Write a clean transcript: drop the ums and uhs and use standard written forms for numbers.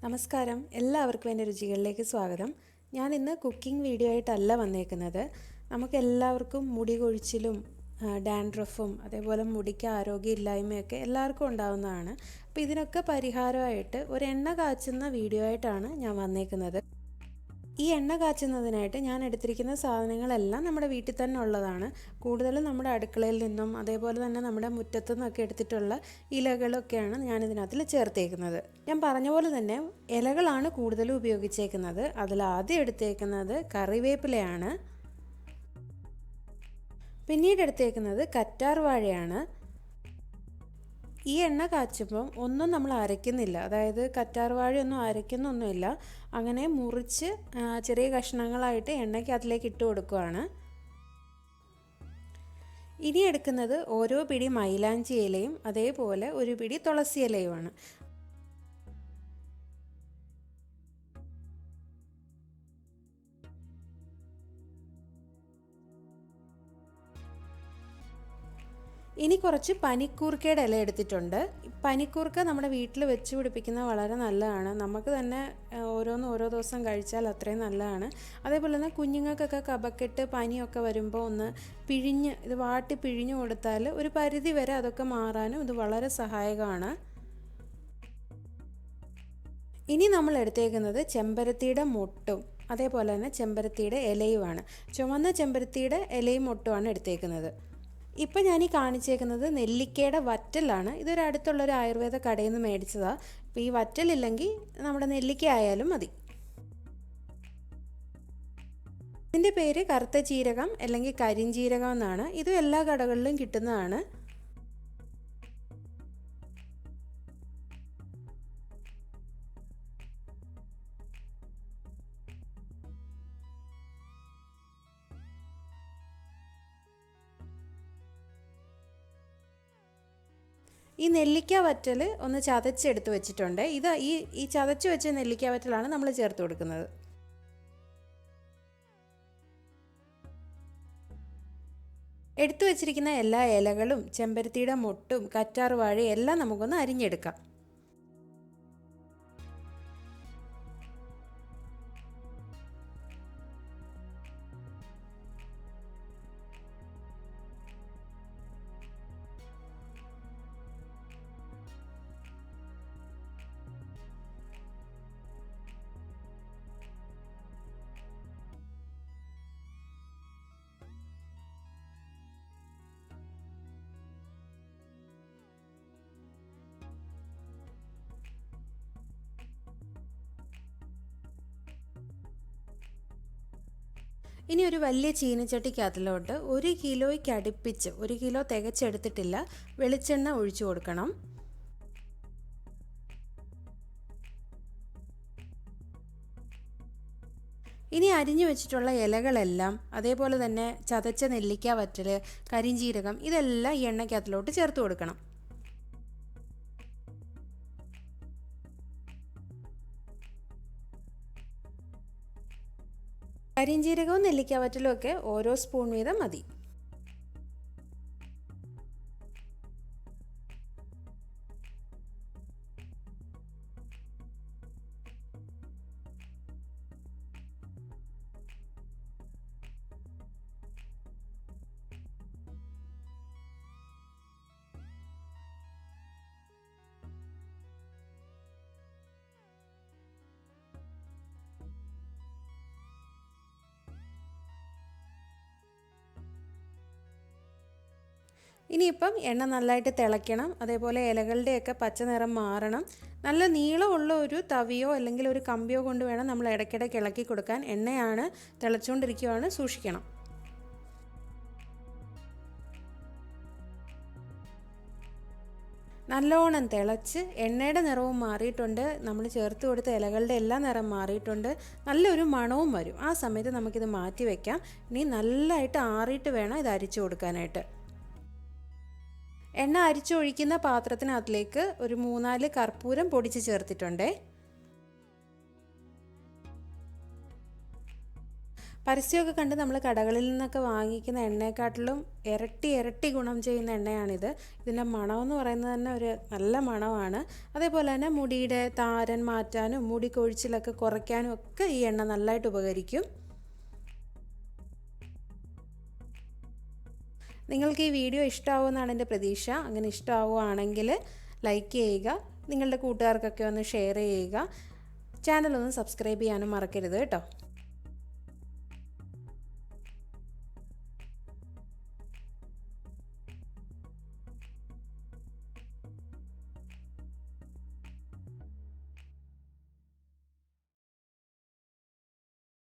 നമസ്കാരം, എല്ലാവർക്കും എൻ്റെ രുചികളിലേക്ക് സ്വാഗതം. ഞാൻ ഇന്ന് കുക്കിംഗ് വീഡിയോ ആയിട്ടല്ല വന്നേക്കുന്നത്. നമുക്കെല്ലാവർക്കും മുടി കൊഴിച്ചിലും ഡാൻഡ്രഫും അതേപോലെ മുടിക്ക് ആരോഗ്യമില്ലായ്മയൊക്കെ എല്ലാവർക്കും ഉണ്ടാകുന്നതാണ്. അപ്പോൾ ഇതിനൊക്കെ പരിഹാരമായിട്ട് ഒരു എണ്ണ കാച്ചുന്ന വീഡിയോ ആയിട്ടാണ് ഞാൻ വന്നേക്കുന്നത്. ഈ എണ്ണ കാച്ചുന്നതിനായിട്ട് ഞാൻ എടുത്തിരിക്കുന്ന സാധനങ്ങളെല്ലാം നമ്മുടെ വീട്ടിൽ തന്നെ ഉള്ളതാണ്. കൂടുതലും നമ്മുടെ അടുക്കളയിൽ നിന്നും അതേപോലെ തന്നെ നമ്മുടെ മുറ്റത്തു നിന്നൊക്കെ എടുത്തിട്ടുള്ള ഇലകളൊക്കെയാണ് ഞാനിതിനകത്തിൽ ചേർത്തേക്കുന്നത്. ഞാൻ പറഞ്ഞ പോലെ തന്നെ ഇലകളാണ് കൂടുതലും ഉപയോഗിച്ചേക്കുന്നത്. അതിലാദ്യം എടുത്തേക്കുന്നത് കറിവേപ്പിലയാണ്. പിന്നീട് എടുത്തേക്കുന്നത് കറ്റാർ വാഴയാണ്. ഈ എണ്ണ കാച്ചുമ്പം ഒന്നും നമ്മൾ അരയ്ക്കുന്നില്ല, അതായത് കറ്റാർ വാഴയൊന്നും അരയ്ക്കുന്നൊന്നുമില്ല. അങ്ങനെ മുറിച്ച് ചെറിയ കഷ്ണങ്ങളായിട്ട് എണ്ണയ്ക്ക് അതിലേക്ക് ഇട്ട് കൊടുക്കുകയാണ്. ഇനി എടുക്കുന്നത് ഓരോ പിടി മൈലാഞ്ചി ഇലയും അതേപോലെ ഒരു പിടി തുളസി ഇലയുമാണ്. ഇനി കുറച്ച് പനിക്കൂർക്കയുടെ ഇല എടുത്തിട്ടുണ്ട്. പനിക്കൂർക്ക നമ്മുടെ വീട്ടിൽ വെച്ച് പിടിപ്പിക്കുന്നത് വളരെ നല്ലതാണ്. നമുക്ക് തന്നെ ഓരോ ദിവസം കഴിച്ചാൽ അത്രയും നല്ലതാണ്. അതേപോലെ തന്നെ കുഞ്ഞുങ്ങൾക്കൊക്കെ കഫക്കെട്ട് പനിയൊക്കെ വരുമ്പോൾ ഒന്ന് ഇത് വാട്ടി പിഴിഞ്ഞു കൊടുത്താൽ ഒരു പരിധി വരെ അതൊക്കെ മാറാനും ഇത് വളരെ സഹായകമാണ്. ഇനി നമ്മൾ എടുത്തേക്കുന്നത് ചെമ്പരത്തിയുടെ മൊട്ടും അതേപോലെ തന്നെ ചെമ്പരത്തിയുടെ ഇലയുമാണ്. ചുവന്ന ചെമ്പരത്തിയുടെ ഇലയും മൊട്ടുമാണ് എടുത്തേക്കുന്നത്. ഇപ്പം ഞാൻ ഈ കാണിച്ചേക്കുന്നത് നെല്ലിക്കയുടെ വറ്റലാണ്. ഇതൊരു അടുത്തുള്ളൊരു ആയുർവേദ കടയിൽ നിന്ന് മേടിച്ചതാണ്. ഇപ്പോൾ ഈ വറ്റലില്ലെങ്കിൽ നമ്മുടെ നെല്ലിക്ക ആയാലും മതി. ഇതിൻ്റെ പേര് കറുത്ത ജീരകം അല്ലെങ്കിൽ കരിഞ്ജീരകം എന്നാണ്. ഇതും എല്ലാ കടകളിലും കിട്ടുന്നതാണ്. ഈ നെല്ലിക്ക വറ്റൽ ഒന്ന് ചതച്ചെടുത്ത് വെച്ചിട്ടുണ്ട്. ഇത് ഈ ചതച്ച് വെച്ച നെല്ലിക്ക വറ്റലാണ് നമ്മൾ ചേർത്ത് കൊടുക്കുന്നത്. എടുത്തു വെച്ചിരിക്കുന്ന എല്ലാ ഇലകളും ചെമ്പരത്തിയുടെ മൊട്ടും കറ്റാർ വാഴയും എല്ലാം നമുക്കൊന്ന് അരിഞ്ഞെടുക്കാം. ഇനി ഒരു വലിയ ചീനച്ചട്ടിക്കകത്തിലോട്ട് 1 കിലോയ്ക്ക് അടുപ്പിച്ച് 1 കിലോ തികച്ചെടുത്തിട്ടില്ല വെളിച്ചെണ്ണ ഒഴിച്ചു കൊടുക്കണം. ഇനി അരിഞ്ഞു വെച്ചിട്ടുള്ള ഇലകളെല്ലാം അതേപോലെ തന്നെ ചതച്ച നെല്ലിക്ക വറ്റൽ കരിഞ്ജീരകം ഇതെല്ലാം ഈ എണ്ണയ്ക്കകത്തിലോട്ട് ചേർത്ത് കൊടുക്കണം. കരിഞ്ജീരകവും നെല്ലിക്ക വറ്റലും ഒക്കെ ഓരോ സ്പൂൺ വീതം മതി. ഇനിയിപ്പം എണ്ണ നല്ലതായിട്ട് തിളയ്ക്കണം. അതേപോലെ ഇലകളുടെയൊക്കെ പച്ച നിറം മാറണം. നല്ല നീളമുള്ള ഒരു തവിയോ അല്ലെങ്കിൽ ഒരു കമ്പിയോ കൊണ്ട് വേണം നമ്മൾ ഇടയ്ക്കിടയ്ക്ക് ഇളക്കി കൊടുക്കാൻ. എണ്ണയാണ് തിളച്ചുകൊണ്ടിരിക്കുകയാണ്, സൂക്ഷിക്കണം. നല്ലോണം തിളച്ച് എണ്ണയുടെ നിറവും മാറിയിട്ടുണ്ട്. നമ്മൾ ചേർത്ത് കൊടുത്ത ഇലകളുടെ എല്ലാ നിറം മാറിയിട്ടുണ്ട്. നല്ലൊരു മണവും വരും. ആ സമയത്ത് നമുക്കിത് മാറ്റി വയ്ക്കാം. ഇനി നല്ലതായിട്ട് ആറിയിട്ട് വേണം ഇത് അരിച്ചു കൊടുക്കാനായിട്ട്. എണ്ണ അരിച്ചൊഴിക്കുന്ന പാത്രത്തിനകത്തിലേക്ക് ഒരു 3-4 കർപ്പൂരം പൊടിച്ച് ചേർത്തിട്ടുണ്ട്. പരസ്യമൊക്കെ കണ്ട് നമ്മൾ കടകളിൽ നിന്നൊക്കെ വാങ്ങിക്കുന്ന എണ്ണയെക്കാട്ടിലും ഇരട്ടി ഗുണം ചെയ്യുന്ന എണ്ണയാണിത്. ഇതിൻ്റെ മണമെന്ന് പറയുന്നത് തന്നെ ഒരു നല്ല മണമാണ്. അതേപോലെ തന്നെ മുടിയുടെ താരൻ മാറ്റാനും മുടി കൊഴിച്ചിലൊക്കെ കുറയ്ക്കാനും ഒക്കെ ഈ എണ്ണ നല്ലതായിട്ട് ഉപകരിക്കും. നിങ്ങൾക്ക് ഈ വീഡിയോ ഇഷ്ടമാവുമെന്നാണ് എൻ്റെ പ്രതീക്ഷ. അങ്ങനെ ഇഷ്ടമാവുകയാണെങ്കിൽ ലൈക്ക് ചെയ്യുക, നിങ്ങളുടെ കൂട്ടുകാർക്കൊക്കെ ഒന്ന് ഷെയർ ചെയ്യുക, ചാനലൊന്ന് സബ്സ്ക്രൈബ് ചെയ്യാനും മറക്കരുത് കേട്ടോ.